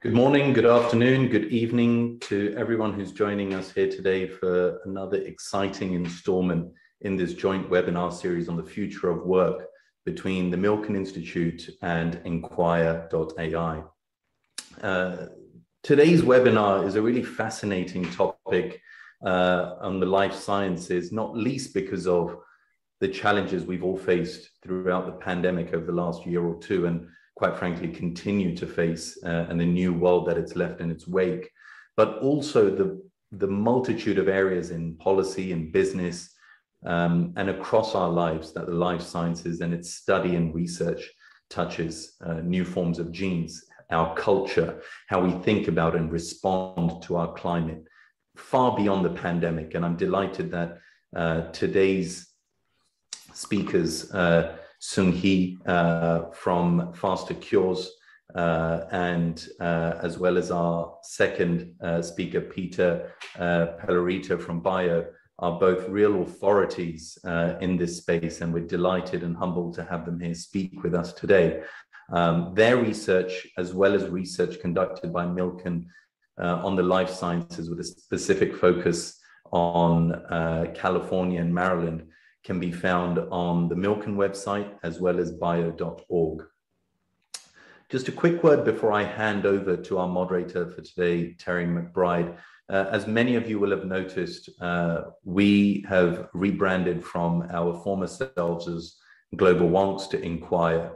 Good morning, good afternoon, good evening to everyone who's joining us here today for another exciting installment in this joint webinar series on the future of work between the Milken Institute and Inquire.ai. Today's webinar is a really fascinating topic on the life sciences, not least because of the challenges we've all faced throughout the pandemic over the last year or two, and quite frankly, continue to face and the new world that it's left in its wake, but also the multitude of areas in policy and business and across our lives that the life sciences and its study and research touches new forms of genes, our culture, how we think about and respond to our climate, far beyond the pandemic. And I'm delighted that today's speakers, Sung Hee from Faster Cures, and as well as our second speaker, Peter Pellerito from Bio, are both real authorities in this space, and we're delighted and humbled to have them here speak with us today. Their research, as well as research conducted by Milken on the life sciences with a specific focus on California and Maryland, can be found on the Milken website as well as bio.org. Just a quick word before I hand over to our moderator for today, Terry McBride. As many of you will have noticed, we have rebranded from our former selves as Global Wonks to Inquire.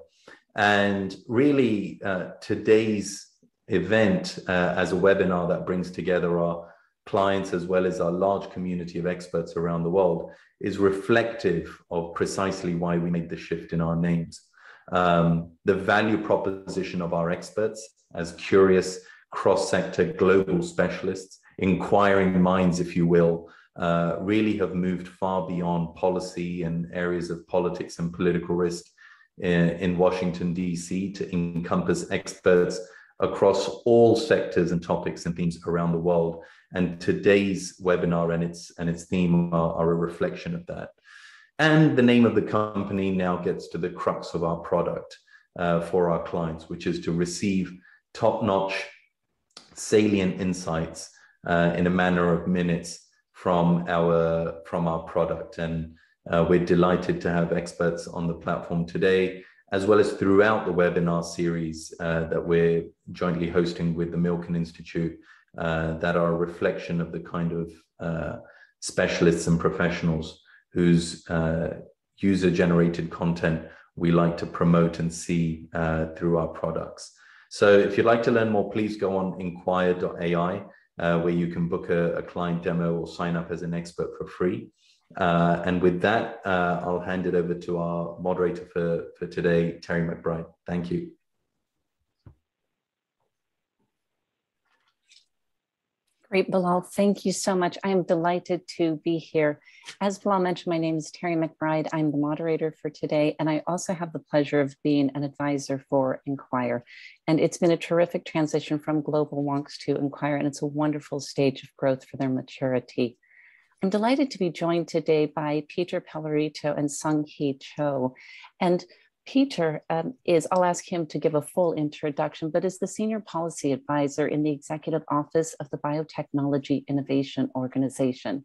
And really, today's event as a webinar that brings together our clients as well as our large community of experts around the world is reflective of precisely why we made the shift in our names. The value proposition of our experts as curious, cross-sector global specialists, inquiring minds, if you will, really have moved far beyond policy and areas of politics and political risk in Washington, D.C. to encompass experts across all sectors and topics and themes around the world. And today's webinar and its theme are a reflection of that. And the name of the company now gets to the crux of our product for our clients, which is to receive top-notch, salient insights in a matter of minutes from our product. And we're delighted to have experts on the platform today, as well as throughout the webinar series that we're jointly hosting with the Milken Institute, that are a reflection of the kind of specialists and professionals whose user-generated content we like to promote and see through our products. So if you'd like to learn more, please go on inquire.ai, where you can book a client demo or sign up as an expert for free. And with that, I'll hand it over to our moderator for today, Terry McBride. Thank you. Great, Bilal. Thank you so much. I am delighted to be here. As Bilal mentioned, my name is Terry McBride. I'm the moderator for today, and I also have the pleasure of being an advisor for Inquire. And it's been a terrific transition from Global Wonks to Inquire, and it's a wonderful stage of growth for their maturity. I'm delighted to be joined today by Peter Pellerito and Sung Hee Cho. And Peter I'll ask him to give a full introduction, but is the Senior Policy Advisor in the Executive Office of the Biotechnology Innovation Organization.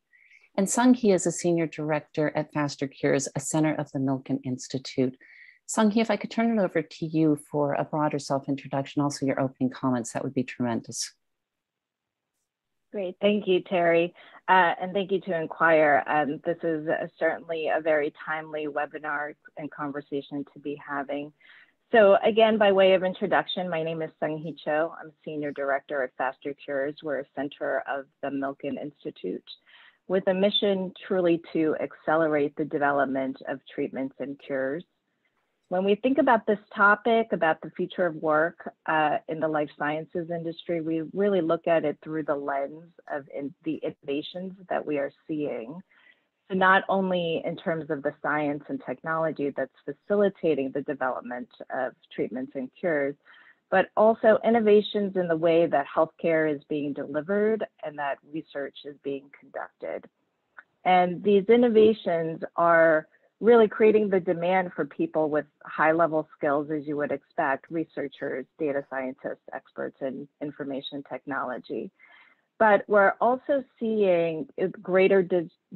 And Sung Hee is a Senior Director at Faster Cures, a center of the Milken Institute. Sung Hee, if I could turn it over to you for a broader self-introduction, also your opening comments, that would be tremendous. Great, thank you, Terry, and thank you to Inquire. This is certainly a very timely webinar and conversation to be having. So again, by way of introduction, my name is Sung Hee Cho. I'm Senior Director at Faster Cures. We're a center of the Milken Institute with a mission truly to accelerate the development of treatments and cures. When we think about this topic, about the future of work in the life sciences industry, we really look at it through the lens of the innovations that we are seeing. So not only in terms of the science and technology that's facilitating the development of treatments and cures, but also innovations in the way that healthcare is being delivered and that research is being conducted. And these innovations are really creating the demand for people with high-level skills, as you would expect, researchers, data scientists, experts in information technology. But we're also seeing greater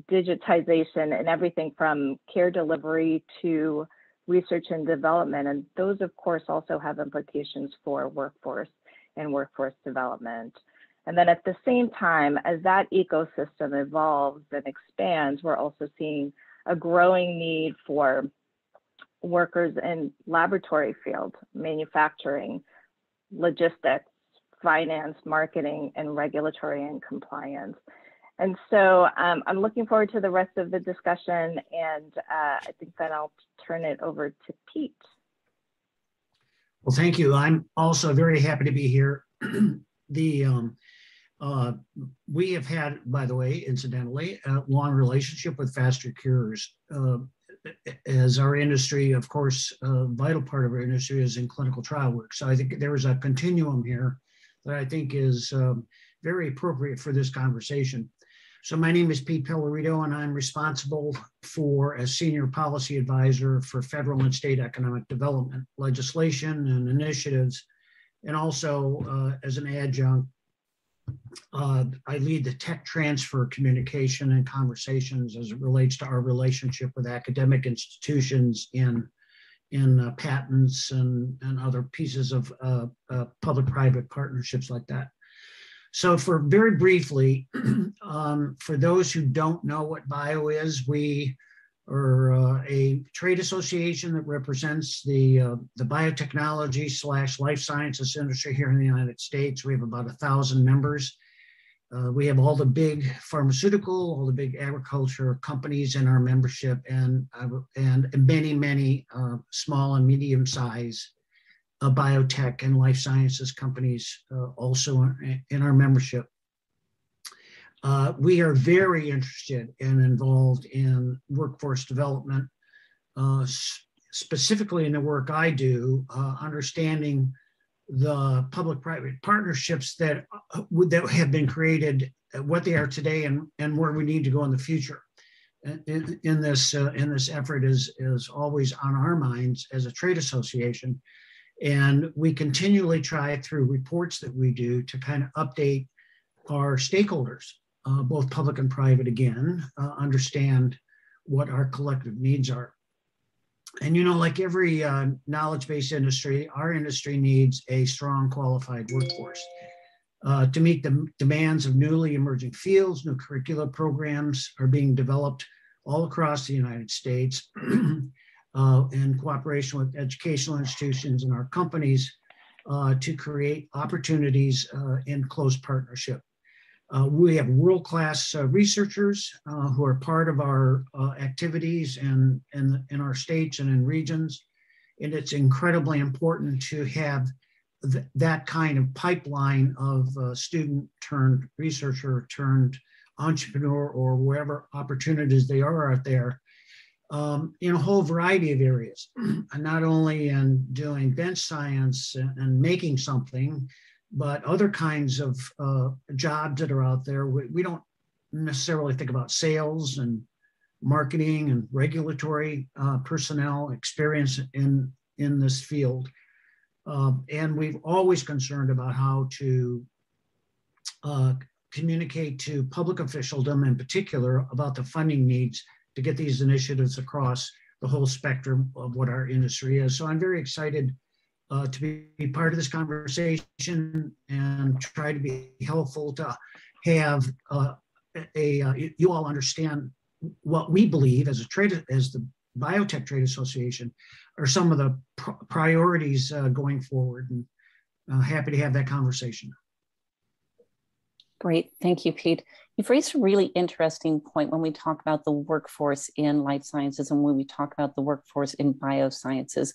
digitization in everything from care delivery to research and development. And those, of course, also have implications for workforce and workforce development. And then at the same time, as that ecosystem evolves and expands, we're also seeing a growing need for workers in laboratory fields, manufacturing, logistics, finance, marketing, and regulatory and compliance. And so I'm looking forward to the rest of the discussion, and I think then I'll turn it over to Pete. Well, thank you. I'm also very happy to be here. We have had, by the way, incidentally, a long relationship with Faster Cures. As our industry, of course, a vital part of our industry is in clinical trial work. So I think there is a continuum here that I think is very appropriate for this conversation. So my name is Pete Pellerito, and I'm responsible for a senior policy advisor for federal and state economic development legislation and initiatives. And also as an adjunct, I lead the tech transfer communication and conversations as it relates to our relationship with academic institutions in patents and other pieces of public-private partnerships like that. So for very briefly, for those who don't know what BIO is, we are a trade association that represents the biotechnology / life sciences industry here in the United States. We have about 1,000 members. We have all the big pharmaceutical, all the big agriculture companies in our membership, and many small and medium-sized biotech and life sciences companies also in our membership. We are very interested and involved in workforce development, specifically in the work I do, understanding the public-private partnerships that have been created, what they are today, and where we need to go in the future. In this effort is always on our minds as a trade association. And we continually try through reports that we do to kind of update our stakeholders, both public and private, again, understand what our collective needs are. And, you know, like every knowledge-based industry, our industry needs a strong, qualified workforce to meet the demands of newly emerging fields. New curricular programs are being developed all across the United States. In cooperation with educational institutions and our companies to create opportunities in close partnership. We have world-class researchers who are part of our activities in our states and in regions. And it's incredibly important to have that kind of pipeline of student turned researcher turned entrepreneur or wherever opportunities they are out there. In a whole variety of areas, not only in doing bench science and making something, but other kinds of jobs that are out there. We don't necessarily think about sales and marketing and regulatory personnel experience in this field. And we've always concerned about how to communicate to public officialdom in particular about the funding needs to get these initiatives across the whole spectrum of what our industry is. So I'm very excited to be part of this conversation and try to be helpful to have you all understand what we believe as the Biotech Trade Association are some of the priorities going forward, and happy to have that conversation. Great, thank you, Pete. You've raised a really interesting point when we talk about the workforce in life sciences and when we talk about the workforce in biosciences.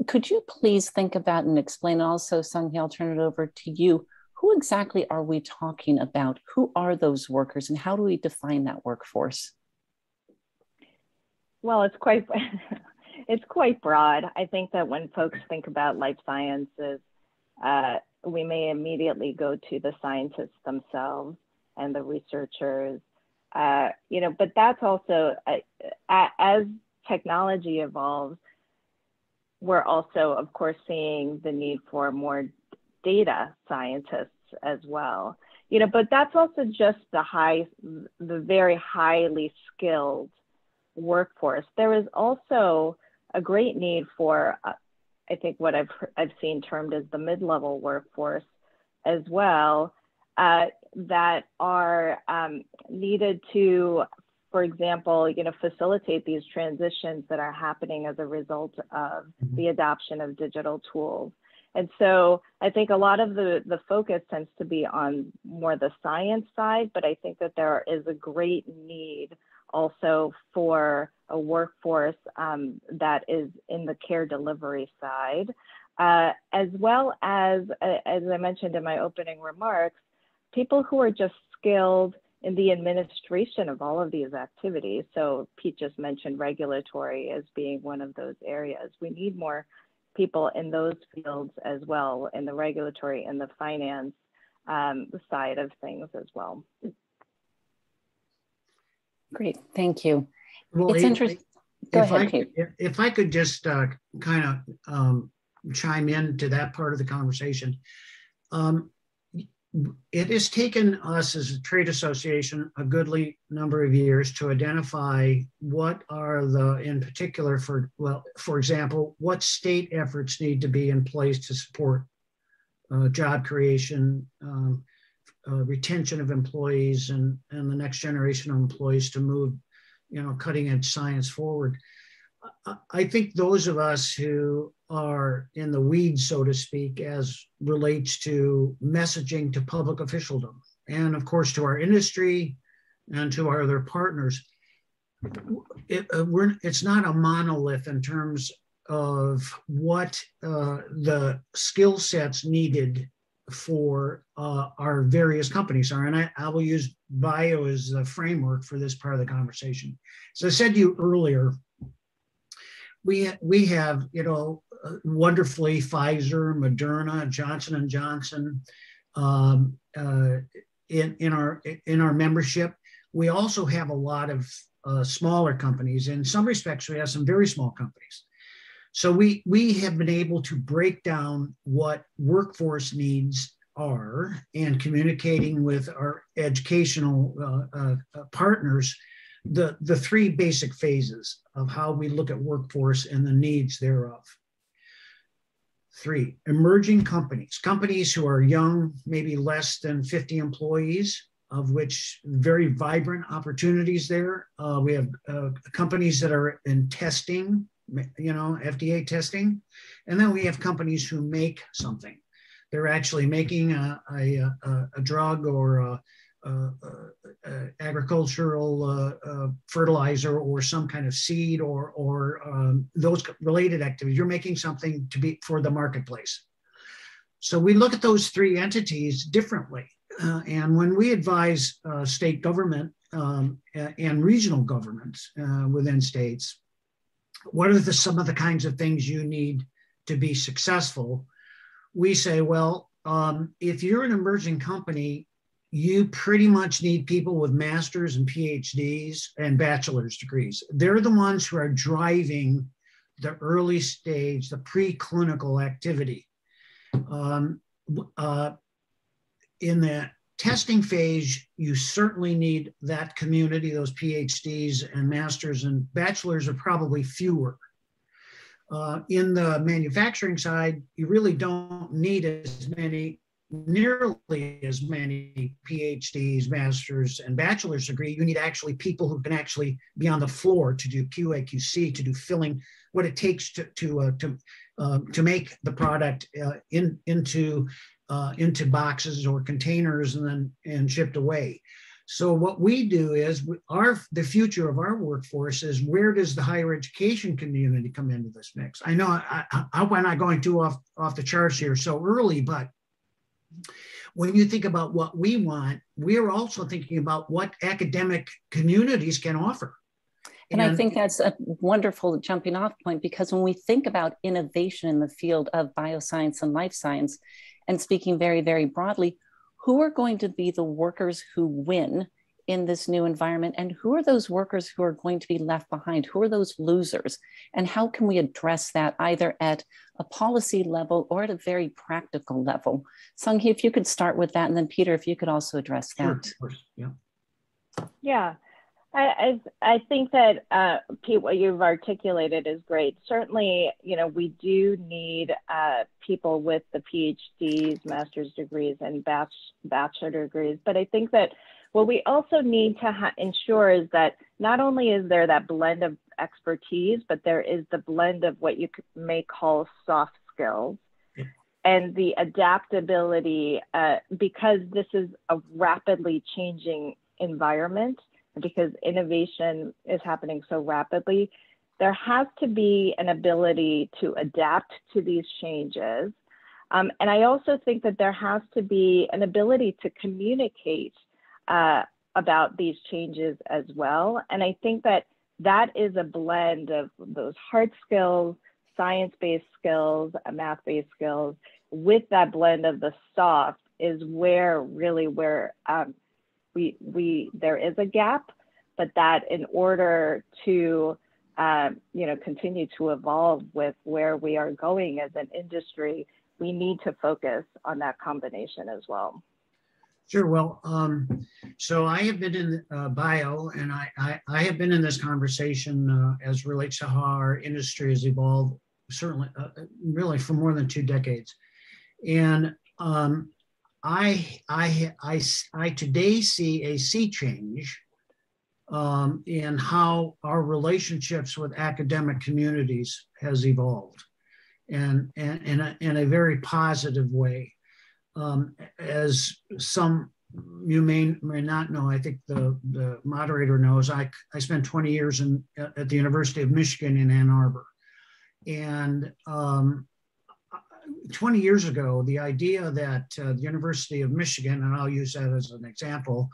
Could you please think about and explain also, Sung-Hee, I'll turn it over to you. Who exactly are we talking about? Who are those workers and how do we define that workforce? Well, it's quite broad. I think that when folks think about life sciences, we may immediately go to the scientists themselves and the researchers, but that's also, as technology evolves, we're also, of course, seeing the need for more data scientists as well. You know, but that's also just the very highly skilled workforce. There is also a great need for, I think what I've seen termed as the mid-level workforce as well, that are needed to, for example, you know, facilitate these transitions that are happening as a result of the adoption of digital tools. And so I think a lot of the focus tends to be on more the science side, but I think that there is a great need also for a workforce that is in the care delivery side, as well as I mentioned in my opening remarks, people who are just skilled in the administration of all of these activities. So Pete just mentioned regulatory as being one of those areas. We need more people in those fields as well, in the regulatory and the finance side of things as well. Great, thank you. Well, it's interesting. Go ahead, Pete. If I could just kind of chime into that part of the conversation. It has taken us as a trade association a goodly number of years to identify what are in particular for example, what state efforts need to be in place to support job creation, retention of employees, and the next generation of employees to move, you know, cutting edge science forward. I think those of us who are in the weeds, so to speak, as relates to messaging to public officialdom, and of course to our industry and to our other partners, it's not a monolith in terms of what the skill sets needed for our various companies are. And I will use bio as the framework for this part of the conversation. As I said to you earlier, we have, you know, wonderfully Pfizer, Moderna, Johnson & Johnson in our membership. We also have a lot of smaller companies. In some respects, we have some very small companies. So we have been able to break down what workforce needs are and communicating with our educational partners the three basic phases of how we look at workforce and the needs thereof. 3, emerging companies who are young, maybe less than 50 employees, of which very vibrant opportunities there. We have companies that are in testing, you know, FDA testing, and then we have companies who make something. They're actually making a drug or agricultural fertilizer or some kind of seed or those related activities. You're making something to be for the marketplace. So we look at those three entities differently. And when we advise state government and regional governments within states, what are some of the kinds of things you need to be successful? We say, well, if you're an emerging company, you pretty much need people with masters and PhDs and bachelor's degrees. They're the ones who are driving the early stage, the preclinical activity. In the testing phase, you certainly need that community, those PhDs and masters, and bachelors are probably fewer. In the manufacturing side, you really don't need nearly as many PhDs, masters, and bachelor's degree. You need actually people who can actually be on the floor to do QA, QC, to do filling, what it takes to make the product into boxes or containers and shipped away. So what we do is the future of our workforce is, where does the higher education community come into this mix? I know I hope I'm not going too off the charts here so early, but when you think about what we want, we're also thinking about what academic communities can offer. And I think that's a wonderful jumping off point, because when we think about innovation in the field of bioscience and life science, and speaking very, very broadly, who are going to be the workers who win in this new environment? And who are those workers who are going to be left behind? Who are those losers? And how can we address that either at a policy level or at a very practical level? Sung-hee, if you could start with that, and then Peter, if you could also address that. Sure, of course. Yeah. Yeah. I think that, Pete, what you've articulated is great. Certainly, we do need people with the PhDs, master's degrees, and bachelor degrees. But I think that what we also need to ensure is that not only is there that blend of expertise, but there is the blend of what you may call soft skills and the adaptability, because this is a rapidly changing environment. Because innovation is happening so rapidly, there has to be an ability to adapt to these changes. And I also think that there has to be an ability to communicate about these changes as well. And I think that that is a blend of those hard skills, science-based skills, math-based skills, with that blend of the soft is where there is a gap, but that in order to continue to evolve with where we are going as an industry, we need to focus on that combination as well. Sure. Well, so I have been in bio, and I have been in this conversation as relates to how our industry has evolved, certainly, really for more than 2 decades. And I today see a sea change in how our relationships with academic communities has evolved, and in a very positive way. As some you may not know, I think the moderator knows, I spent 20 years at the University of Michigan in Ann Arbor. And 20 years ago, the idea that the University of Michigan, and I'll use that as an example,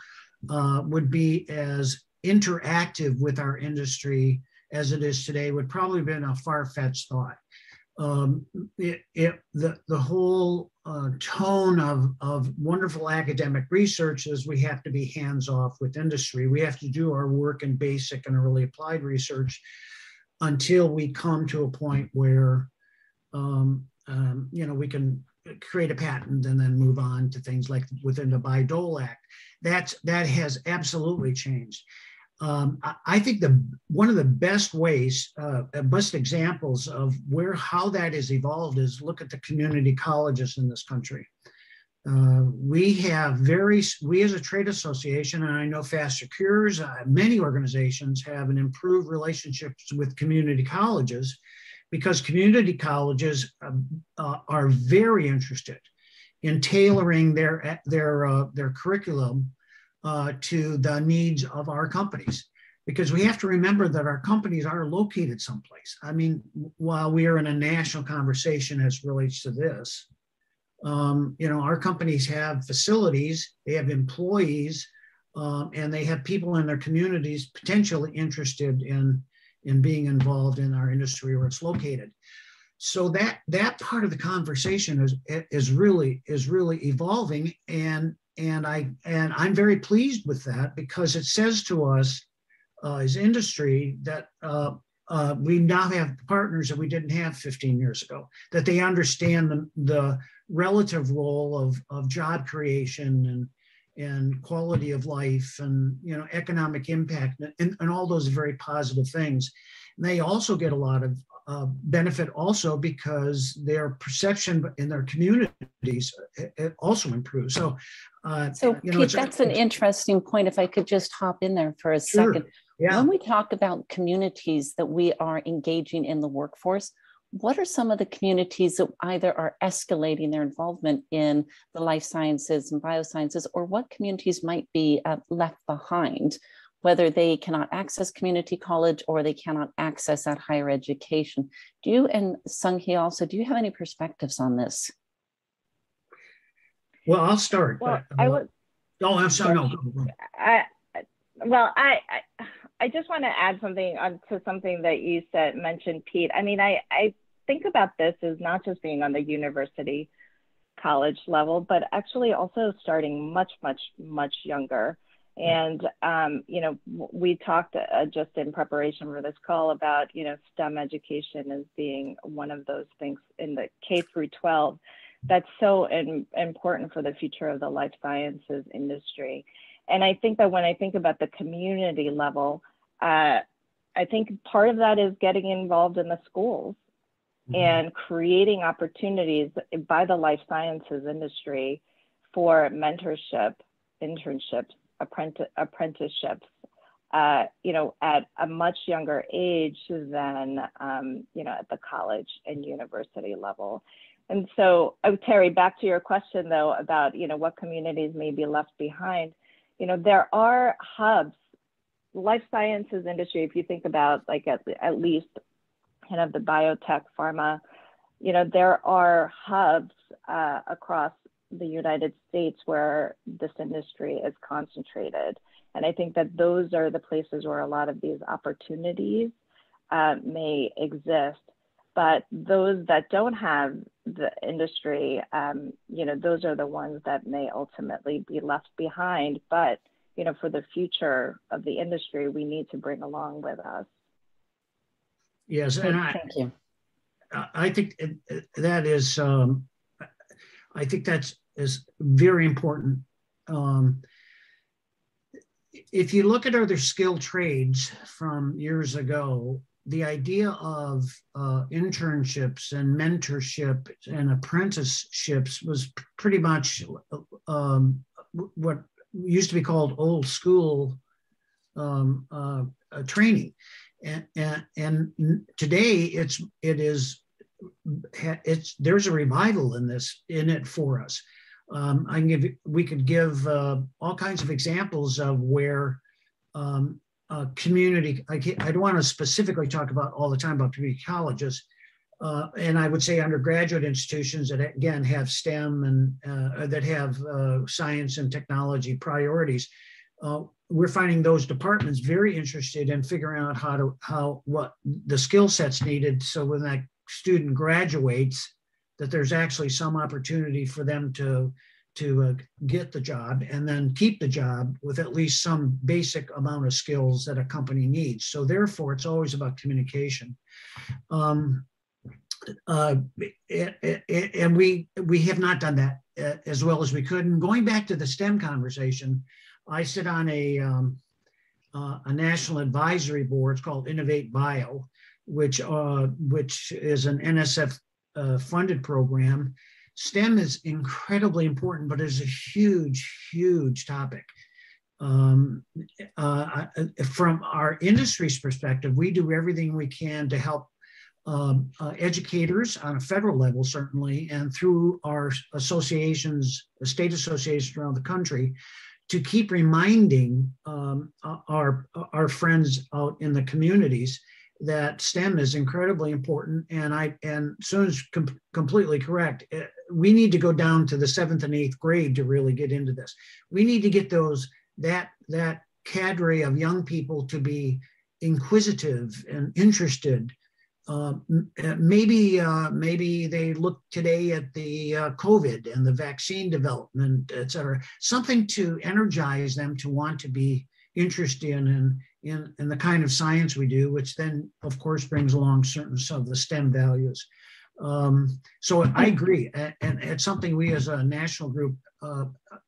would be as interactive with our industry as it is today would probably have been a far-fetched thought. The whole tone of wonderful academic research is we have to be hands-off with industry. We have to do our work in basic and early applied research until we come to a point where we can create a patent and then move on to things like within the Bayh-Dole Act. That has absolutely changed. I think one of the best ways, best examples of how that has evolved is look at the community colleges in this country. We as a trade association, and I know Faster Cures, many organizations have an improved relationships with community colleges, because community colleges are very interested in tailoring their curriculum to the needs of our companies, because we have to remember that our companies are located someplace. I mean, while we are in a national conversation as relates to this, our companies have facilities, they have employees, and they have people in their communities potentially interested in being involved in our industry where it's located. So that part of the conversation is really evolving, and I'm very pleased with that, because it says to us as industry that we now have partners that we didn't have 15 years ago, that they understand the relative role of job creation and quality of life and economic impact and all those very positive things. And they also get a lot of benefit also because their perception in their communities it also improves. So Pete, that's an interesting point. If I could just hop in there for a second. Yeah. When we talk about communities that we are engaging in the workforce, what are some of the communities that either are escalating their involvement in the life sciences and biosciences, or what communities might be left behind, whether they cannot access community college or they cannot access that higher education? Do you, and Sung-hee also, do you have any perspectives on this? Well, I'll start. Well, I'm sorry. No. I just want to add something to something that you mentioned, Pete. I mean, I think about this as not just being on the university college level, but actually also starting much, much, much younger. And, we talked just in preparation for this call about, STEM education as being one of those things in the K through 12 that's so important for the future of the life sciences industry. And I think that when I think about the community level, I think part of that is getting involved in the schools and creating opportunities by the life sciences industry for mentorship, internships, apprenticeships, at a much younger age than, at the college and university level. And so, Terry, back to your question though, about, what communities may be left behind, there are hubs, life sciences industry, if you think about like at least kind of the biotech, pharma, there are hubs across the United States where this industry is concentrated. And I think that those are the places where a lot of these opportunities may exist. But those that don't have the industry, those are the ones that may ultimately be left behind. But, for the future of the industry, we need to bring along with us. Yes, and thank you. I think that is, I think that's is very important. If you look at other skilled trades from years ago, the idea of internships and mentorship and apprenticeships was pretty much what used to be called old school training. And today there's a revival in it for us. We could give all kinds of examples of where community, I don't want to specifically talk about all the time about community colleges, and I would say undergraduate institutions that again have STEM and that have science and technology priorities. We're finding those departments very interested in figuring out what the skill sets needed, so when that student graduates, that there's actually some opportunity for them to get the job and then keep the job with at least some basic amount of skills that a company needs. So therefore, it's always about communication. And we have not done that as well as we could. And going back to the STEM conversation, I sit on a national advisory board. It's called Innovate Bio, which is an NSF funded program. STEM is incredibly important, but it's a huge, huge topic. From our industry's perspective, we do everything we can to help educators on a federal level, certainly, and through our associations, state associations around the country, to keep reminding our friends out in the communities that STEM is incredibly important. And Susan's completely correct. We need to go down to the 7th and 8th grade to really get into this. We need to get that cadre of young people to be inquisitive and interested. Maybe they look today at the COVID and the vaccine development, et cetera, something to energize them to want to be interested in the kind of science we do, which then, of course, brings along certain of the STEM values. So I agree, and it's something we as a national group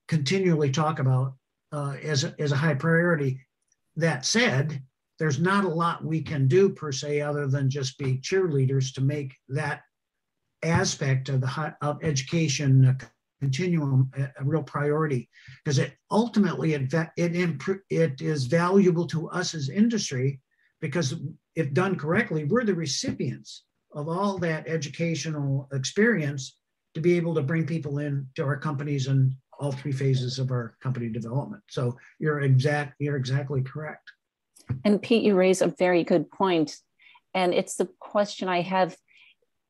continually talk about as a high priority. That said, there's not a lot we can do per se other than just be cheerleaders to make that aspect of of education continuum a real priority, because it ultimately it is valuable to us as industry, because if done correctly, we're the recipients of all that educational experience to be able to bring people in to our companies in all three phases of our company development. So you're exactly correct. And Pete, you raise a very good point. And it's the question I have: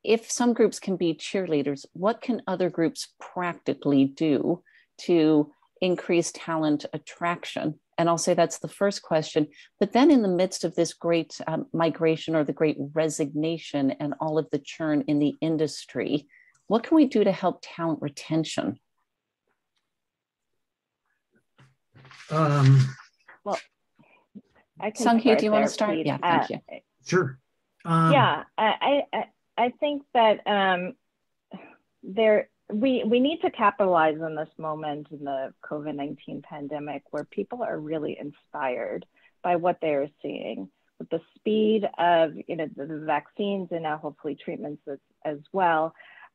if some groups can be cheerleaders, what can other groups practically do to increase talent attraction? And I'll say that's the first question. But then in the midst of this great migration or the great resignation and all of the churn in the industry, what can we do to help talent retention? Well, I can Sung-Hee, do you want there, to start? Pete. Yeah, thank you. Sure. Yeah, I think that we need to capitalize on this moment in the COVID-19 pandemic where people are really inspired by what they're seeing with the speed of the vaccines and now hopefully treatments as well.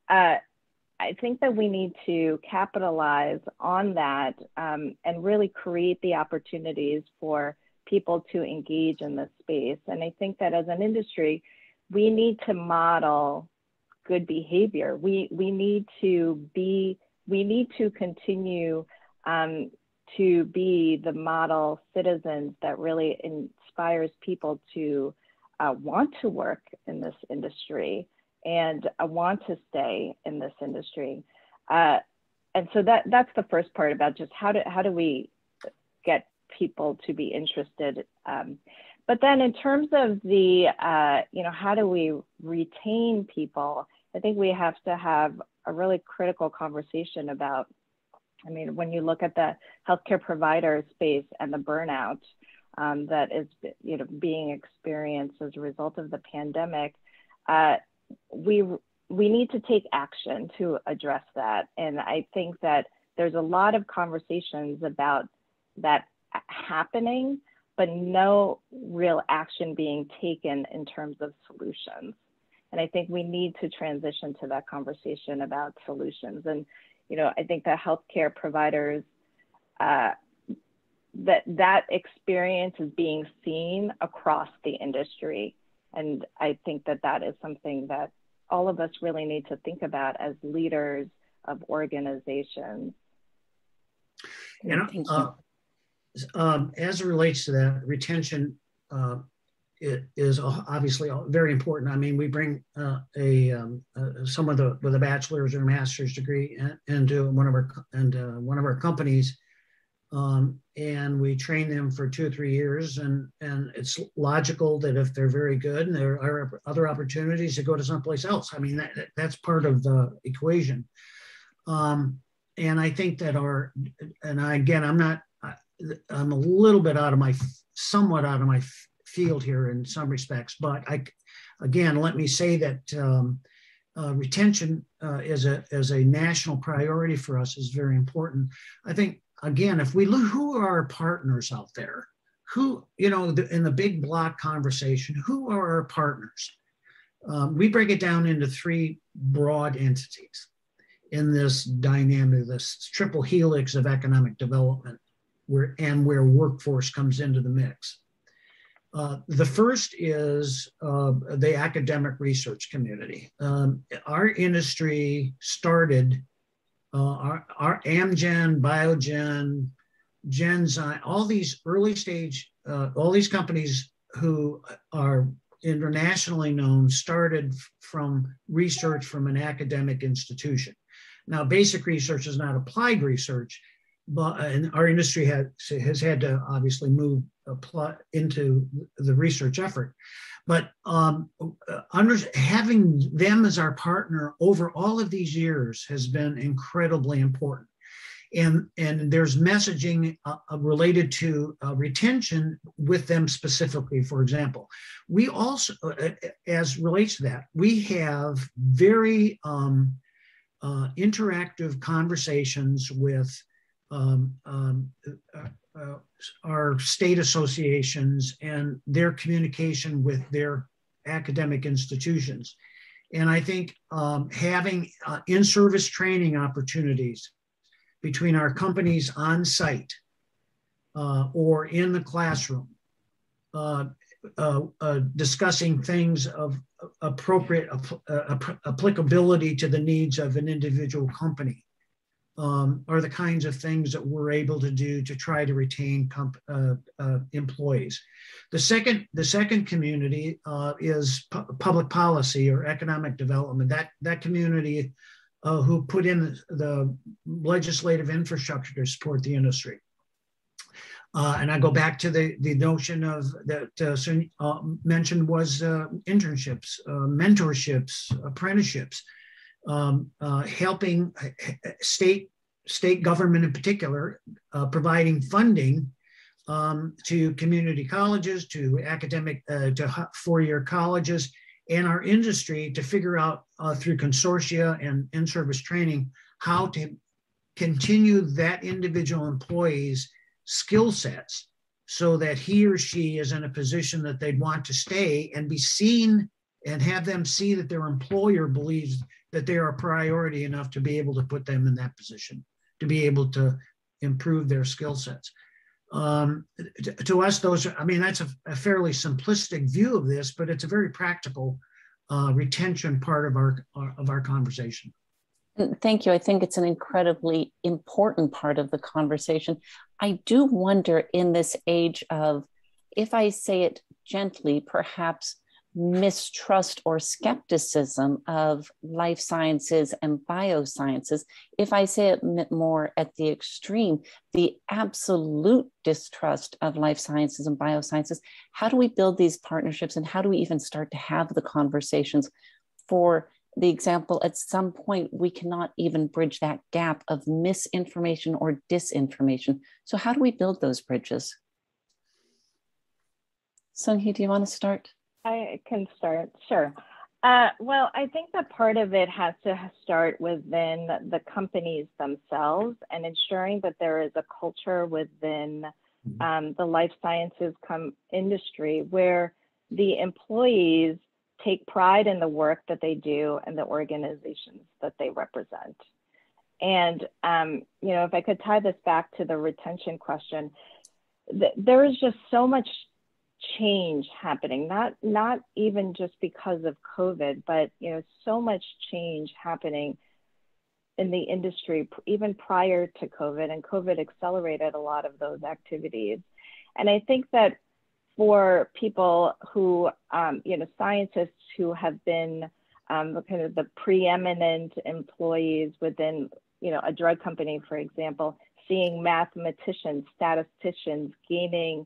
I think that we need to capitalize on that and really create the opportunities for people to engage in this space. And I think that as an industry, we need to model good behavior. We need to continue to be the model citizens that really inspires people to want to work in this industry and want to stay in this industry. And so that's the first part about just how do we get people to be interested. But then in terms of the, how do we retain people? I think we have to have a really critical conversation about, when you look at the healthcare provider space and the burnout that is, being experienced as a result of the pandemic, we need to take action to address that. And I think that there's a lot of conversations about that happening, but no real action being taken in terms of solutions. And I think we need to transition to that conversation about solutions. And, I think that healthcare providers, that experience is being seen across the industry. And I think that is something that all of us really need to think about as leaders of organizations. Thank you. As it relates to that, retention it is obviously very important. We bring someone with a bachelor's or master's degree into one of our companies, and we train them for 2 or 3 years, and it's logical that if they're very good and there are other opportunities to go to someplace else. That's part of the equation. And I think that I'm a little bit somewhat out of my field here in some respects, but let me say that retention as a national priority for us is very important. I think, again, if we look, who are our partners out there? Who, in the big block conversation, who are our partners? We break it down into 3 broad entities in this dynamic, this triple helix of economic development, where workforce comes into the mix. The first is the academic research community. Our industry started, our Amgen, Biogen, Genzyme, all these early stage, all these companies who are internationally known started from research from an academic institution. Now, basic research is not applied research, and our industry has had to obviously move into the research effort. But having them as our partner over all of these years has been incredibly important. And there's messaging related to retention with them specifically. For example, we also, as relates to that, we have very interactive conversations with our state associations and their communication with their academic institutions. And I think having in-service training opportunities between our companies on site or in the classroom, discussing things of appropriate applicability to the needs of an individual company, are the kinds of things that we're able to do to try to retain employees. The second community is public policy or economic development. That community who put in the legislative infrastructure to support the industry. And I go back to the notion of that mentioned was internships, mentorships, apprenticeships, helping state state government in particular, providing funding to community colleges, to academic, to four-year colleges, and our industry to figure out through consortia and in-service training how to continue that individual employee's skill sets so that he or she is in a position that they'd want to stay and be seen and have them see that their employer believes that they are a priority enough to be able to put them in that position, to be able to improve their skill sets. To us, those are, I mean, that's a fairly simplistic view of this, but it's a very practical retention part of our conversation. Thank you. I think it's an incredibly important part of the conversation. I do wonder in this age of, if I say it gently, perhaps mistrust or skepticism of life sciences and biosciences. If I say it more at the extreme, the absolute distrust of life sciences and biosciences, how do we build these partnerships and how do we even start to have the conversations? For the example, at some point, we cannot even bridge that gap of misinformation or disinformation. So how do we build those bridges? Sung-Hee, do you want to start? I can start, sure. Well, I think that part of it has to start within the companies themselves and ensuring that there is a culture within the life sciences industry where the employees take pride in the work that they do and the organizations that they represent. And, you know, if I could tie this back to the retention question, there is just so much change happening, not even just because of COVID, but, you know, so much change happening in the industry, even prior to COVID, and COVID accelerated a lot of those activities. And I think that for people who, you know, scientists who have been kind of the preeminent employees within, you know, a drug company, for example, seeing mathematicians, statisticians gaining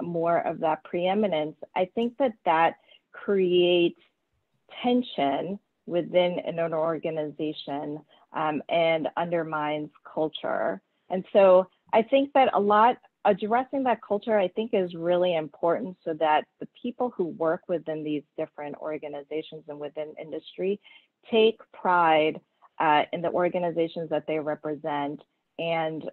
more of that preeminence, I think that creates tension within an organization and undermines culture. And so I think that addressing that culture, I think, is really important so that the people who work within these different organizations and within industry take pride in the organizations that they represent and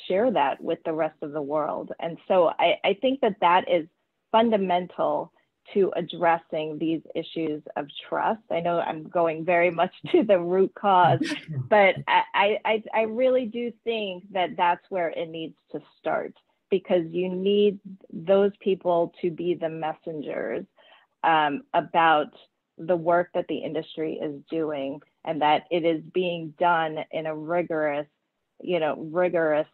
share that with the rest of the world. And so I think that is fundamental to addressing these issues of trust. I know I'm going very much to the root cause, but I really do think that that's where it needs to start, because you need those people to be the messengers about the work that the industry is doing, and that it is being done in a rigorous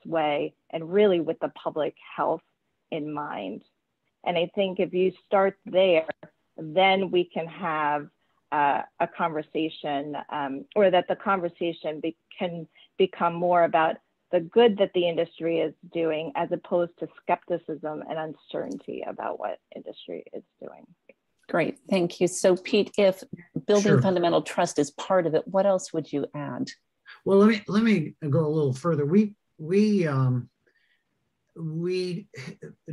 way, and really with the public health in mind. And I think if you start there, then we can have a conversation, or that the conversation can become more about the good that the industry is doing, as opposed to skepticism and uncertainty about what industry is doing. Great, thank you. So Pete, if building Sure. fundamental trust is part of it, what else would you add? Well, let me go a little further. We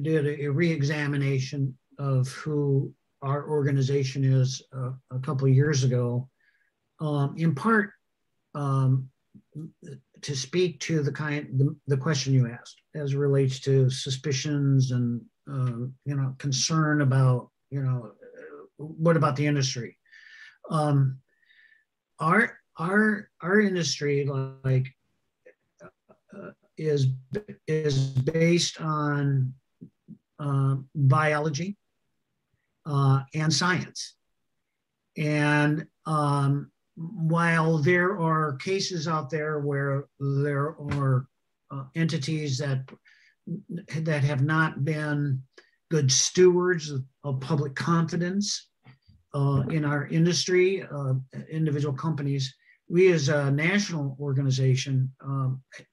did a re-examination of who our organization is a couple of years ago, in part to speak to the question you asked as it relates to suspicions and you know, concern about, you know, what about the industry? Our industry, like, is based on biology and science. And while there are cases out there where there are entities that have not been good stewards of public confidence in our industry, individual companies, we as a national organization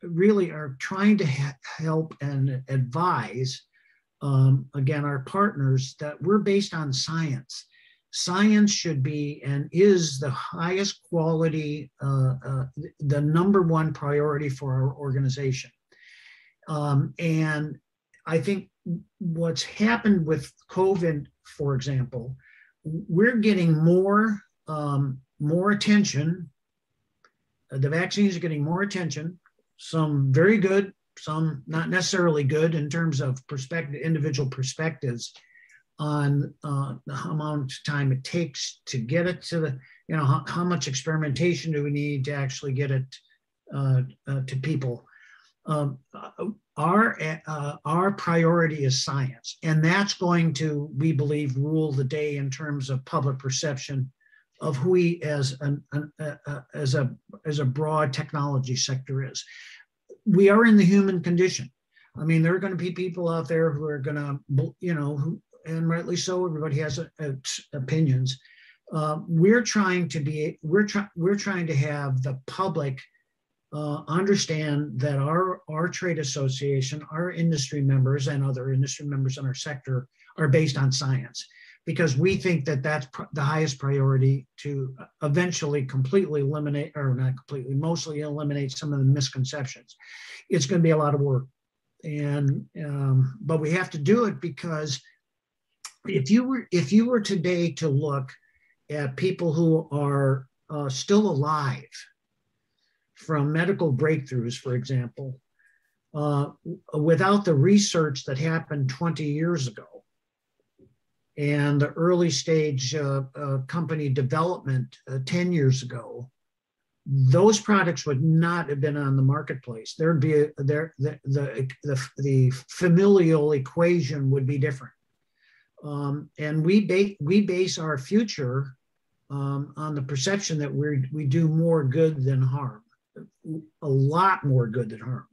really are trying to help and advise, again, our partners, that we're based on science. science should be and is the highest quality, the number one priority for our organization. And I think what's happened with COVID, for example, we're getting more attention. The vaccines are getting more attention, some very good, some not necessarily good in terms of individual perspectives on the amount of time it takes to get it to the, how much experimentation do we need to actually get it to people. Our priority is science, and that's going to, we believe, rule the day in terms of public perception of who we as a broad technology sector is. We are in the human condition. I mean, there are going to be people out there who are going to, and rightly so, everybody has opinions. We're trying to have the public understand that our trade association, our industry members, and other industry members in our sector are based on science, because we think that that's the highest priority to eventually completely eliminate, or not completely, mostly eliminate some of the misconceptions. It's going to be a lot of work, but we have to do it, because if you were today to look at people who are still alive from medical breakthroughs, for example, without the research that happened 20 years ago and the early stage company development 10 years ago, those products would not have been on the marketplace. There'd be the familial equation would be different. And we base our future on the perception that we do more good than harm, a lot more good than harm.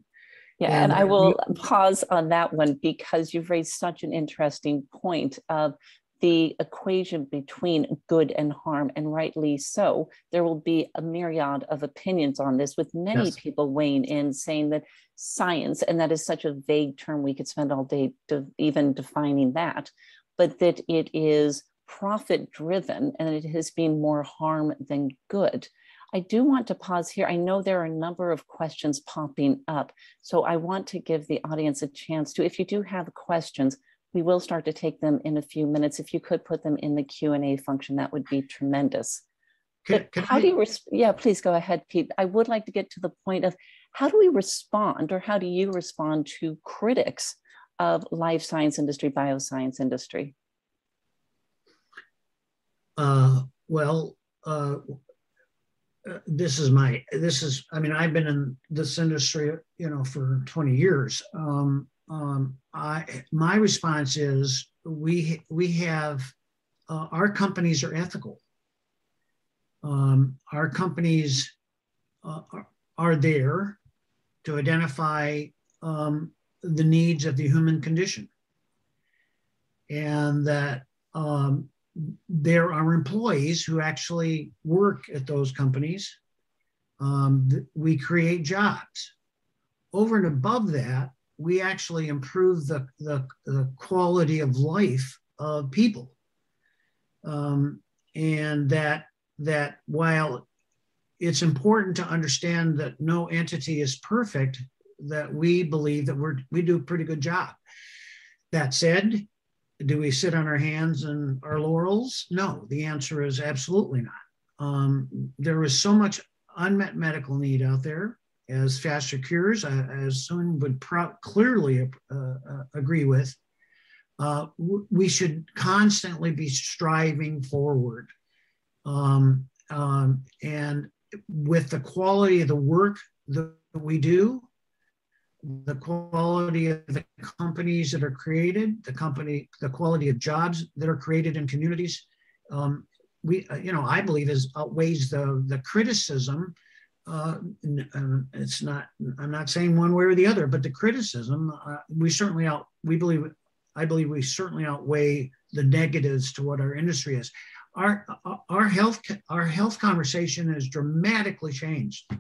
Yeah, and I will pause on that one, because you've raised such an interesting point of the equation between good and harm, and rightly so. There will be a myriad of opinions on this, with many people weighing in, saying that science, and that is such a vague term, we could spend all day even defining that, but that it is profit driven and it has been more harm than good. I do want to pause here. I know there are a number of questions popping up, so I want to give the audience a chance to, if you do have questions, we will start to take them in a few minutes. If you could put them in the Q&A function, that would be tremendous. Yeah, please go ahead, Pete. I would like to get to the point of, how do we respond, or how do you respond to critics of life science industry, bioscience industry? I've been in this industry, for 20 years. My response is we have, our companies are ethical. Our companies are there to identify the needs of the human condition, and that there are employees who actually work at those companies. We create jobs. Over and above that, we actually improve the quality of life of people. And that while it's important to understand that no entity is perfect, that we believe that we do a pretty good job. That said, do we sit on our hands and our laurels? No, the answer is absolutely not. There is so much unmet medical need out there, as faster cures, as someone would clearly agree with. We should constantly be striving forward. And with the quality of the work that we do, the quality of the companies that are created, the quality of jobs that are created in communities, I believe outweighs the criticism. It's not, I'm not saying one way or the other, but the criticism, I believe we certainly outweigh the negatives to what our industry is. Our health conversation has dramatically changed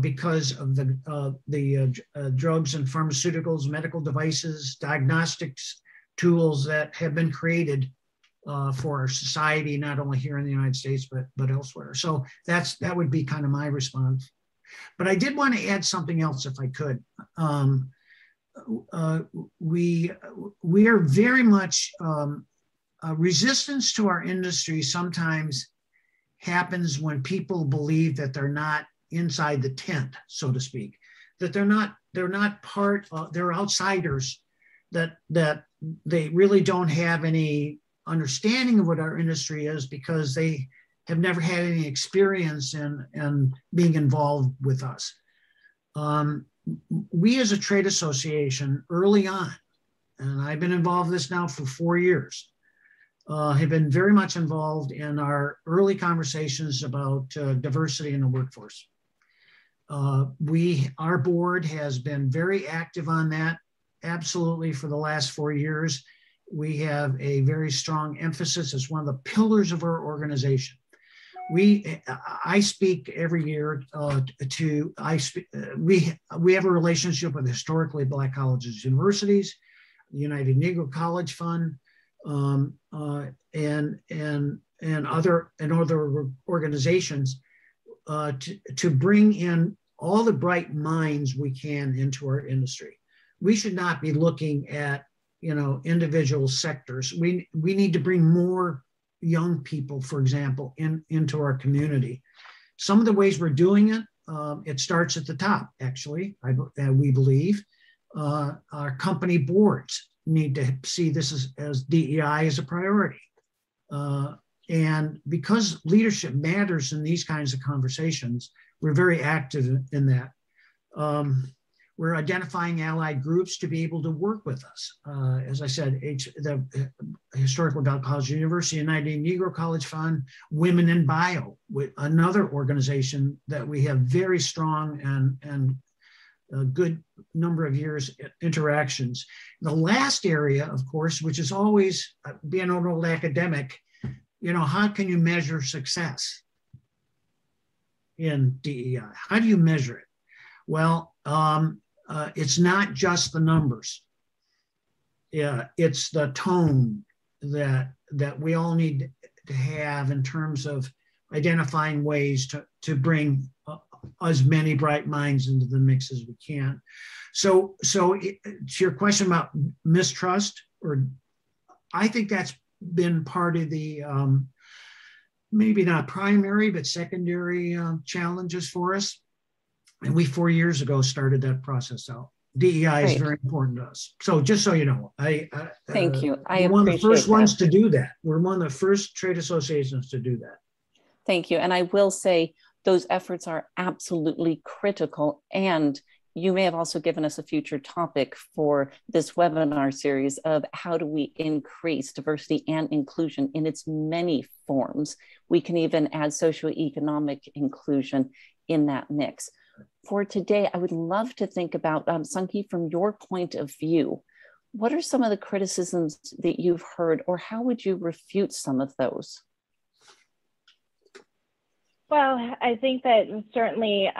because of the drugs and pharmaceuticals, medical devices, diagnostics tools that have been created for our society, not only here in the United States, but elsewhere. So that would be kind of my response. But I did want to add something else, if I could. We are very much resistance to our industry sometimes happens when people believe that they're not inside the tent, so to speak, that they're not part of, they're outsiders, that they really don't have any understanding of what our industry is because they have never had any experience in being involved with us. We as a trade association early on, and I've been involved in this now for 4 years, have been very much involved in our early conversations about diversity in the workforce. Our board has been very active on that, absolutely, for the last 4 years. We have a very strong emphasis as one of the pillars of our organization. I speak every year we have a relationship with historically Black colleges, universities, the United Negro College Fund, and other organizations to bring in all the bright minds we can into our industry. We should not be looking at individual sectors. We need to bring more young people, for example, into our community. Some of the ways we're doing it, it starts at the top, actually, we believe. Our company boards need to see this as DEI as a priority. And because leadership matters in these kinds of conversations, we're very active in that. We're identifying allied groups to be able to work with us. As I said, the Historical Black College University, United Negro College Fund, Women in Bio, with another organization that we have very strong and a good number of years interactions. The last area, of course, which is always being an old academic, how can you measure success in DEI? How do you measure it? Well, it's not just the numbers. Yeah, it's the tone that we all need to have in terms of identifying ways to bring as many bright minds into the mix as we can. So to your question about mistrust, I think that's been part of the maybe not primary but secondary challenges for us. And we 4 years ago started that process out. DEI is very important to us. So just so you know, thank you. We're one of the first ones to do that. We're one of the first trade associations to do that. Thank you. And I will say those efforts are absolutely critical. And you may have also given us a future topic for this webinar series of how do we increase diversity and inclusion in its many forms. We can even add socioeconomic inclusion in that mix. For today, I would love to think about, Sung-Hee, from your point of view, what are some of the criticisms that you've heard, or how would you refute some of those? Well, I think that certainly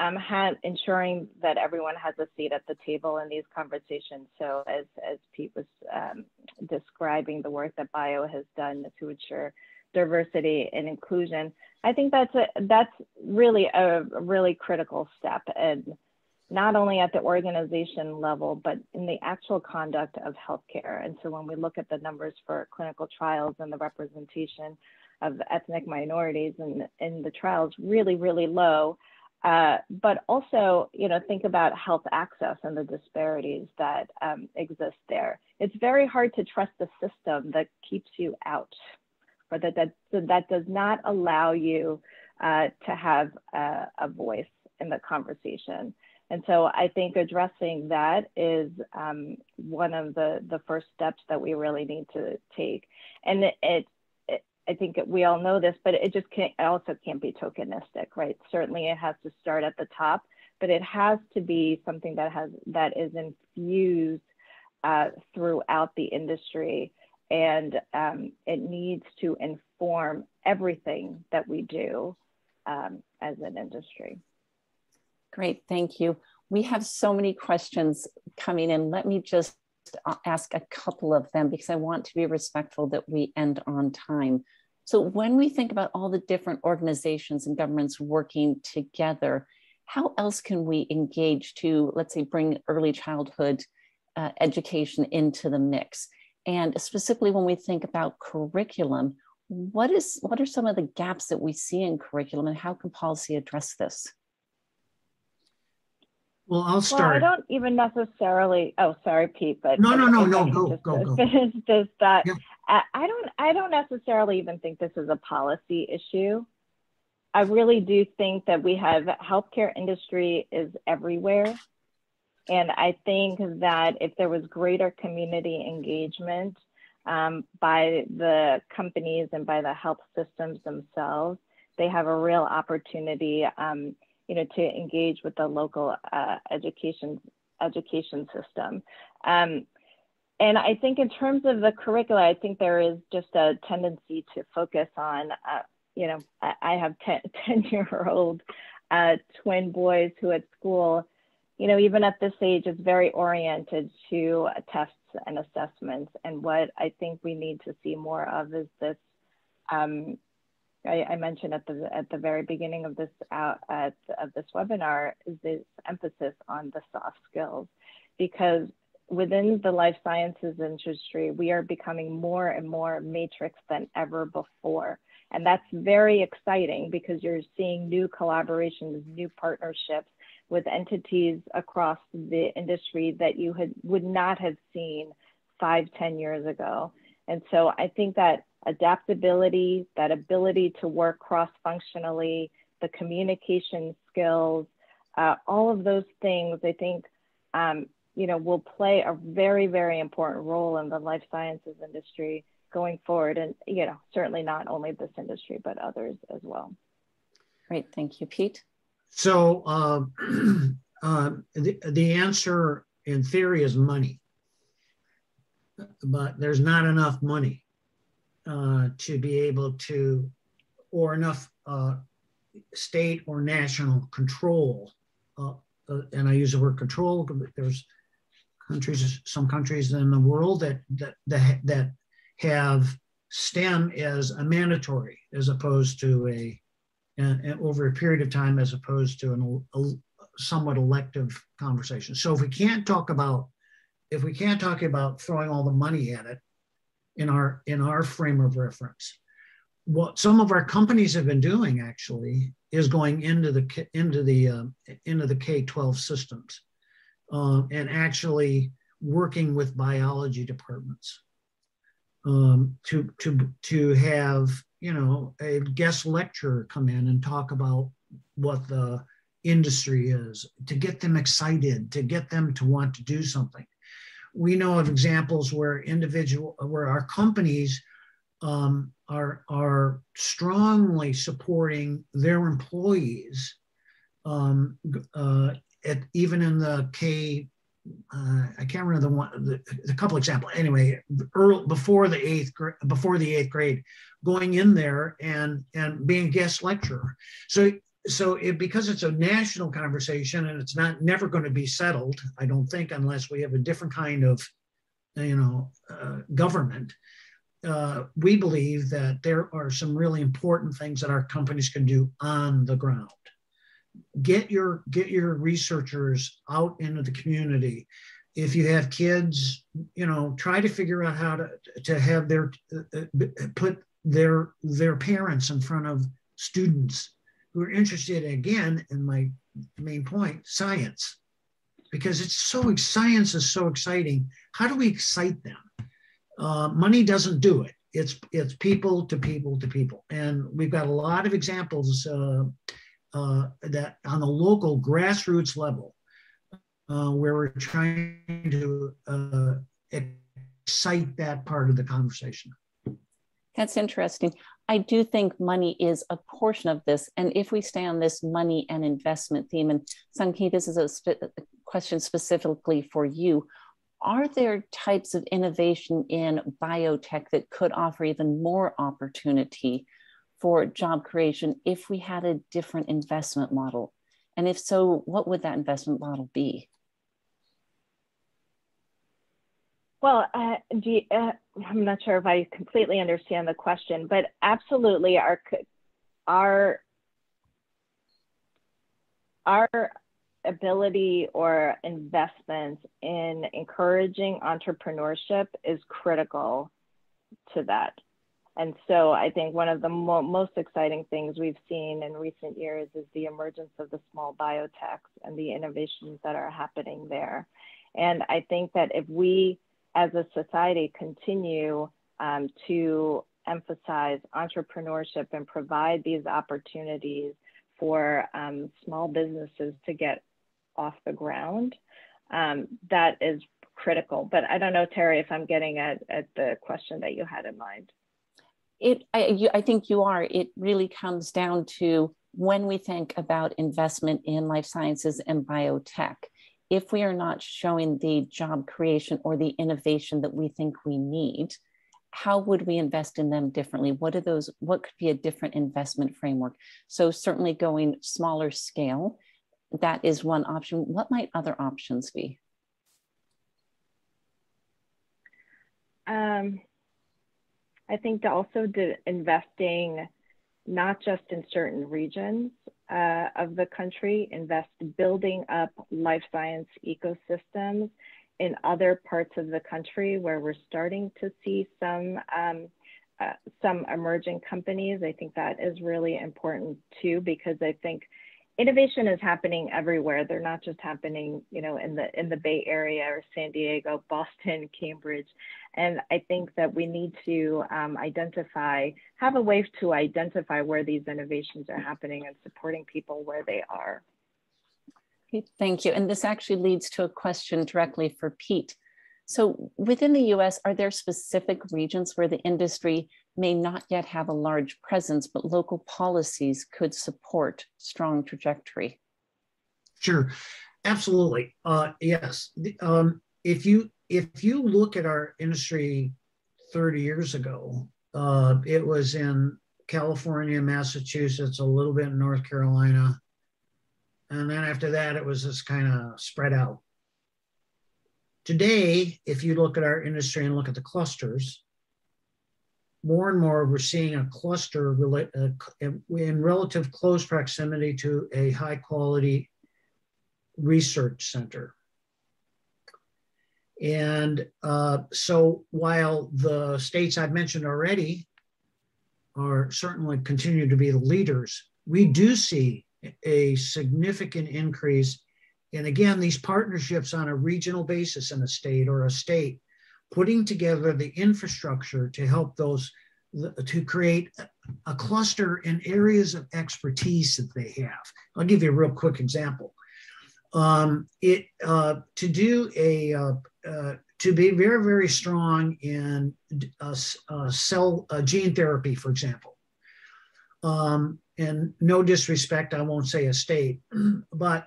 ensuring that everyone has a seat at the table in these conversations. So as Pete was describing the work that Bio has done to ensure diversity and inclusion, I think that's really a really critical step, and not only at the organization level, but in the actual conduct of healthcare. And so when we look at the numbers for clinical trials and the representation of ethnic minorities in the trials, really, really low. But also, think about health access and the disparities that exist there. It's very hard to trust the system that keeps you out, or that does not allow you to have a voice in the conversation. And so I think addressing that is one of the first steps that we really need to take. And I think we all know this, but it also can't be tokenistic, right? Certainly it has to start at the top, but it has to be something that is infused throughout the industry. And it needs to inform everything that we do as an industry. Great, thank you. We have so many questions coming in. Let me just ask a couple of them because I want to be respectful that we end on time. So when we think about all the different organizations and governments working together, how else can we engage to, let's say, bring early childhood education into the mix? And specifically when we think about curriculum, what are some of the gaps that we see in curriculum and how can policy address this? Well, I'll start. Well, I don't even necessarily, oh, sorry, Pete, but no, go. Finish this thought. Yeah. I don't necessarily even think this is a policy issue. I really do think that we have healthcare industry is everywhere. And I think that if there was greater community engagement by the companies and by the health systems themselves, they have a real opportunity to engage with the local education system. And I think in terms of the curricula, I think there is just a tendency to focus on, I have 10-year-old twin boys who at school, even at this age, is very oriented to tests and assessments. And what I think we need to see more of is this, I mentioned at the very beginning of this webinar, is this emphasis on the soft skills, because within the life sciences industry, we are becoming more and more matrix than ever before. And that's very exciting because you're seeing new collaborations, new partnerships with entities across the industry that you would not have seen 5-10 years ago. And so I think that adaptability, that ability to work cross-functionally, the communication skills, all of those things, I think, will play a very, very important role in the life sciences industry going forward. And, certainly not only this industry, but others as well. Great, thank you. Pete? So the answer in theory is money, but there's not enough money to be able to, or enough state or national control. And I use the word control. There's some countries in the world that have STEM as a mandatory, as opposed to over a period of time, as opposed to a somewhat elective conversation. So if we can't talk about throwing all the money at it in our frame of reference, what some of our companies have been doing actually is going into the K-12 systems and actually working with biology departments to have a guest lecturer come in and talk about what the industry is, to get them excited, to get them to want to do something. We know of examples where our companies are strongly supporting their employees, even in the I can't remember the couple examples. Anyway, before the eighth grade, going in there and being a guest lecturer. Because it's a national conversation and it's never going to be settled, I don't think, unless we have a different kind of, government. We believe that there are some really important things that our companies can do on the ground. Get your researchers out into the community. If you have kids, try to figure out how to have put their parents in front of students who are interested, again, in my main point, science, because science is so exciting. How do we excite them? Money doesn't do it. It's people to people to people. And we've got a lot of examples that on the local grassroots level, where we're trying to excite that part of the conversation. That's interesting. I do think money is a portion of this. And if we stay on this money and investment theme, and Sanghi, this is a question specifically for you, are there types of innovation in biotech that could offer even more opportunity for job creation if we had a different investment model? And if so, what would that investment model be? Well, I'm not sure if I completely understand the question, but absolutely our ability or investments in encouraging entrepreneurship is critical to that. And so I think one of the most exciting things we've seen in recent years is the emergence of the small biotechs and the innovations that are happening there. And I think that if we as a society continue to emphasize entrepreneurship and provide these opportunities for small businesses to get off the ground, that is critical. But I don't know, Terry, if I'm getting at the question that you had in mind. I think you are. It really comes down to when we think about investment in life sciences and biotech, if we are not showing the job creation or the innovation that we think we need, how would we invest in them differently? What could be a different investment framework? So certainly going smaller scale, that is one option. What might other options be? I think also investing not just in certain regions of the country, building up life science ecosystems in other parts of the country where we're starting to see some emerging companies. I think that is really important too, because I think innovation is happening everywhere. They're not just happening, in the Bay Area or San Diego, Boston, Cambridge. And I think that we need to have a way to identify where these innovations are happening and supporting people where they are. Okay, thank you. And this actually leads to a question directly for Pete. So within the US, are there specific regions where the industry may not yet have a large presence, but local policies could support strong trajectory? Sure, absolutely. Yes. If you look at our industry 30 years ago, it was in California, Massachusetts, a little bit in North Carolina. And then after that, it was just kind of spread out. Today, if you look at our industry and look at the clusters, more and more we're seeing a cluster in relative close proximity to a high quality research center. And so while the states I've mentioned already are certainly continue to be the leaders, we do see a significant increase in, again, these partnerships on a regional basis in a state or a state, putting together the infrastructure to help to create a cluster in areas of expertise that they have. I'll give you a real quick example. To be very, very strong in gene therapy, for example. And no disrespect, I won't say a state, but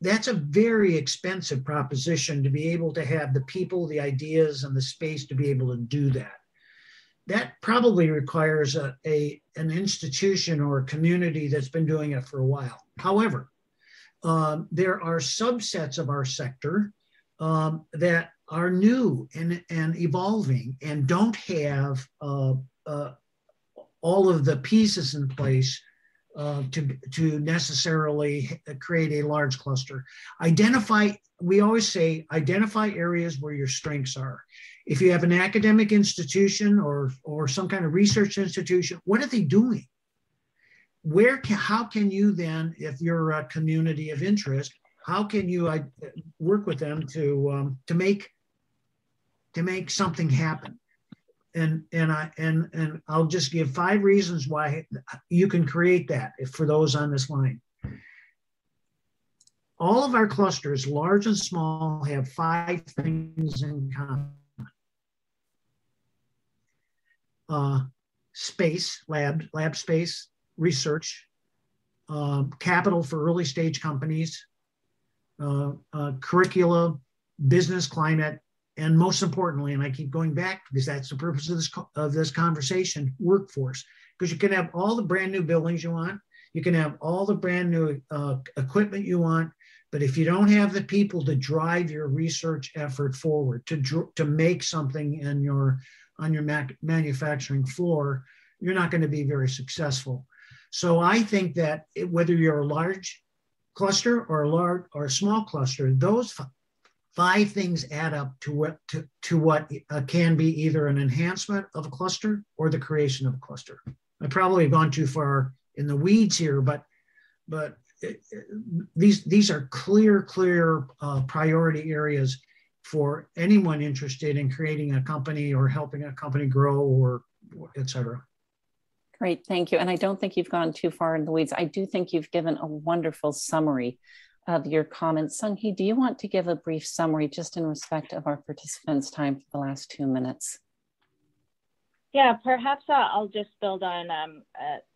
that's a very expensive proposition to be able to have the people, the ideas, and the space to be able to do that. That probably requires an institution or a community that's been doing it for a while. However, there are subsets of our sector that are new and evolving and don't have all of the pieces in place to necessarily create a large cluster. We always say, identify areas where your strengths are. If you have an academic institution or some kind of research institution, what are they doing? How can you then, if you're a community of interest, how can you work with them to make something happen? And I'll just give 5 reasons why you can create that for those on this line. All of our clusters, large and small, have 5 things in common. Space, lab space, research, capital for early stage companies, curricula, business climate, and most importantly, and I keep going back because that's the purpose of this conversation, workforce. Because you can have all the brand new buildings you want, You can have all the brand new equipment you want, but if you don't have the people to drive your research effort forward, to make something on your manufacturing floor, you're not going to be very successful. So I think that whether you're a large cluster or a small cluster, those five things add up to what can be either an enhancement of a cluster or the creation of a cluster. I probably have gone too far in the weeds here, but these are clear priority areas for anyone interested in creating a company or helping a company grow, or et cetera. Great, thank you. And I don't think you've gone too far in the weeds. I do think you've given a wonderful summary of your comments. Sung-Hee, do you want to give a brief summary just in respect of our participants' time for the last 2 minutes? Yeah, perhaps I'll just build on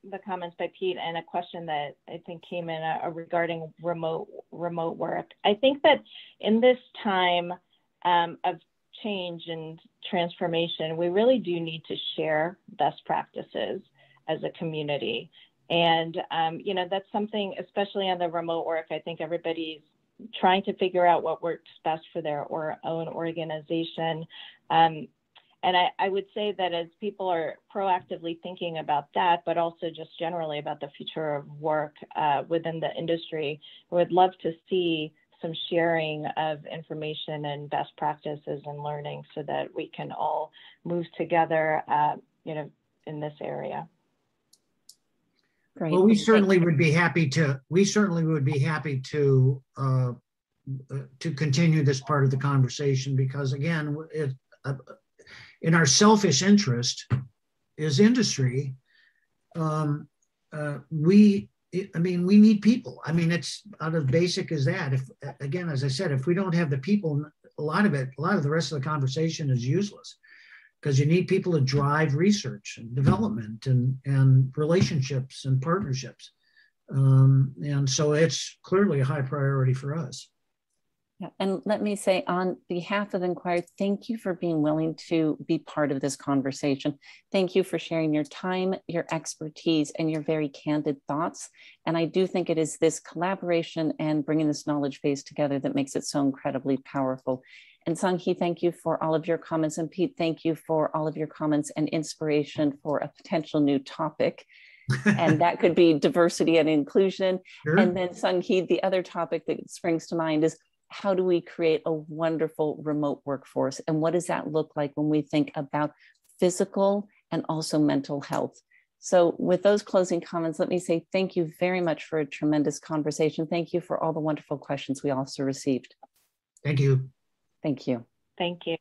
the comments by Pete and a question that I think came in regarding remote work. I think that in this time of change and transformation, we really do need to share best practices as a community. And, you know, that's something, especially on the remote work, I think everybody's trying to figure out what works best for their own organization. And I would say that as people are proactively thinking about that, but also just generally about the future of work within the industry, I would love to see some sharing of information and best practices and learning so that we can all move together, you know, in this area. Great. Well, we certainly would be happy to. We certainly would be happy to continue this part of the conversation, because again, in our selfish interest is industry. We need people. I mean, it's out of basic as that. If, again, as I said, if we don't have the people, a lot of the rest of the conversation is useless, because you need people to drive research and development and relationships and partnerships. And so it's clearly a high priority for us. Yeah, and let me say on behalf of Inquire, thank you for being willing to be part of this conversation. Thank you for sharing your time, your expertise, and your very candid thoughts. And I do think it is this collaboration and bringing this knowledge base together that makes it so incredibly powerful. And Sung-Hee, thank you for all of your comments. And Pete, thank you for all of your comments and inspiration for a potential new topic. And that could be diversity and inclusion. Sure. And then Sung-Hee, the other topic that springs to mind is, how do we create a wonderful remote workforce? And what does that look like when we think about physical and also mental health? So with those closing comments, let me say thank you very much for a tremendous conversation. Thank you for all the wonderful questions we also received. Thank you. Thank you. Thank you.